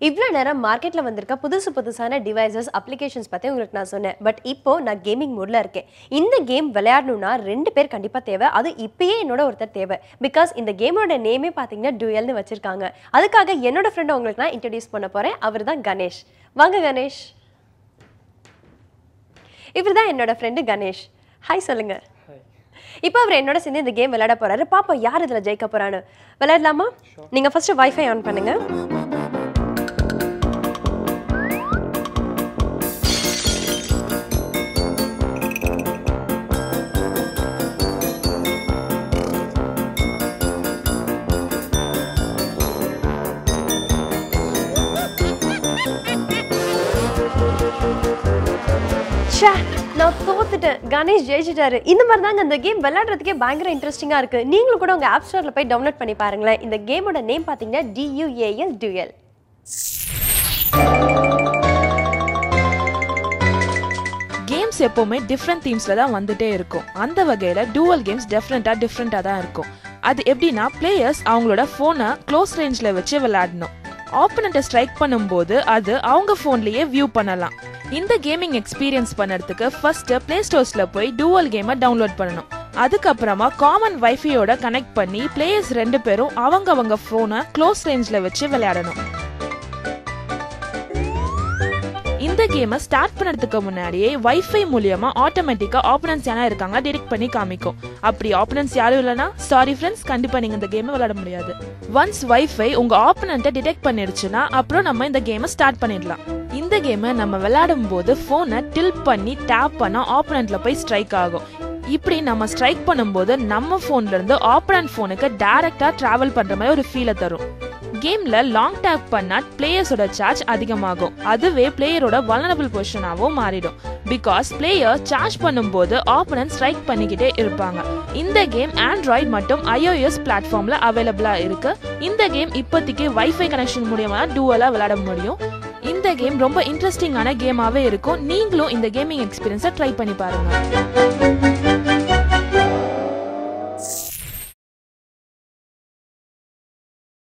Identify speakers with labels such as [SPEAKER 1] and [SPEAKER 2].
[SPEAKER 1] இவ்வளோ நேரம் மார்க்கெட்டில் வந்திருக்க புதுசான டிவைசஸ் அப்ளிகேஷன்ஸ் பற்றி உங்களுக்கு நான் சொன்னேன். பட் இப்போ நான் கேமிங் மோடில் இருக்கேன். இந்த கேம் விளையாடணும்னா 2 பேர் கண்டிப்பாக தேவை. அது இப்பயே என்னோட ஒருத்தர் தேவை. பிகாஸ் இந்த கேமோட நேமே பார்த்தீங்கன்னா டுயல்னு வச்சிருக்காங்க. அதுக்காக என்னோட ஃப்ரெண்டை உங்களுக்கு நான் இன்ட்ரடியூஸ் பண்ண போகிறேன். அவர் தான் கணேஷ். வாங்க கணேஷ். இவர் தான் என்னோட ஃப்ரெண்டு கணேஷ். ஹாய் சொல்லுங்க. இப்போ அவர் என்னோட சேர்ந்து இந்த கேம் விளையாட போறாரு. பாப்பா யார் இதில் ஜெயிக்க போறான்னு. விளையாடலாமா? நீங்கள் ஃபர்ஸ்ட் வைஃபை ஆன் பண்ணுங்க. நான் தோத்துட்டேன். கணேஷ் ஜெயிச்சிட்டாரு. இந்த மாதிரி தாங்க இந்த கேம் விளையாடுறதுக்கே பயங்கர இன்ட்ரெஸ்டிங்காக இருக்குது. நீங்களும் கூட உங்கள் ஆப் ஸ்டோரில் போய் டவுன்லோட் பண்ணி பாருங்களேன். இந்த கேமோட நேம் பார்த்தீங்கன்னா DUAL டுயல்.
[SPEAKER 2] கேம்ஸ் எப்போவுமே டிஃப்ரெண்ட் தீம்ஸில் தான் வந்துட்டே இருக்கும். அந்த வகையில் டூவல் கேம்ஸ் டிஃப்ரெண்ட்டாக தான் இருக்கும். அது எப்படின்னா பிளேயர்ஸ் அவங்களோட ஃபோனை க்ளோஸ் ரேஞ்சில் வச்சு விளையாடணும். ஆப்பனண்ட்டை ஸ்ட்ரைக் பண்ணும்போது அது அவங்க ஃபோன்லேயே வியூ பண்ணலாம். இந்த கேமிங் எக்ஸ்பீரியன்ஸ் பண்ணுறதுக்கு ஃபர்ஸ்ட் பிளே ஸ்டோர்ஸ்ல போய் டூவல் கேமை டவுன்லோட் பண்ணணும். அதுக்கப்புறமா காமன் வைஃபையோட கனெக்ட் பண்ணி பிளேயர்ஸ் 2 பேரும் அவங்க ஃபோனை க்ளோஸ் ரேஞ்சில் வச்சு விளையாடணும். இந்த கேமை ஸ்டார்ட் பண்ணுறதுக்கு முன்னாடியே வைஃபை மூலியமா ஆட்டோமேட்டிக்கா ஆப்பனன்ஸ் யாரா இருக்காங்க டிடெக்ட் பண்ணி காமிக்கும். அப்படி ஆப்பனன்ஸ் யாரும் இல்லைன்னா சாரி ஃப்ரெண்ட்ஸ், கண்டிப்பா நீங்க இந்த கேமை விளையாட முடியாது. ஒன்ஸ் வைஃபை உங்க ஆப்பனண்ட்டை டிடெக்ட் பண்ணிடுச்சுன்னா அப்புறம் நம்ம இந்த கேமை ஸ்டார்ட் பண்ணிடலாம். இந்த கேமை நம்ம விளையாடும் போது போனை டில்ட் பண்ணி டேப் பண்ணா ஆப்பனண்ட்ல போய் ஸ்ட்ரைக் ஆகும். இப்படி நம்ம ஸ்ட்ரைக் பண்ணும்போது நம்ம போன்ல இருந்து ஆப்பனண்ட் போனுக்கு டைரக்டா டிராவல் பண்ற மாதிரி ஒரு ஃபீலை தரும். கேம்ல லாங் டேப் பண்ணா பிளேயர்ஸோட சார்ஜ் அதிகமாகும். அதுவே பிளேயரோட வல்னரபிள் பொசிஷனாவும் மாறிடும். பிகாஸ் பிளேயர் சார்ஜ் பண்ணும்போது ஆப்பனன்ட் ஸ்ட்ரைக் பண்ணிக்கிட்டே இருப்பாங்க. இந்த கேம் ஆண்ட்ராய்டு மற்றும் iOS பிளாட்ஃபார்ம்ல அவைலபிளா இருக்கு. இந்த கேம் இப்போதைக்கு வைஃபை கனெக்ஷன் மூலமா டூவலா விளையாட முடியும். இந்த கேம் ரொம்ப இன்ட்ரெஸ்டிங்கான கேமாவே இருக்கும். நீங்களும் இந்த கேமிங் எக்ஸ்பீரியன்ஸை ட்ரை பண்ணி பாருங்க.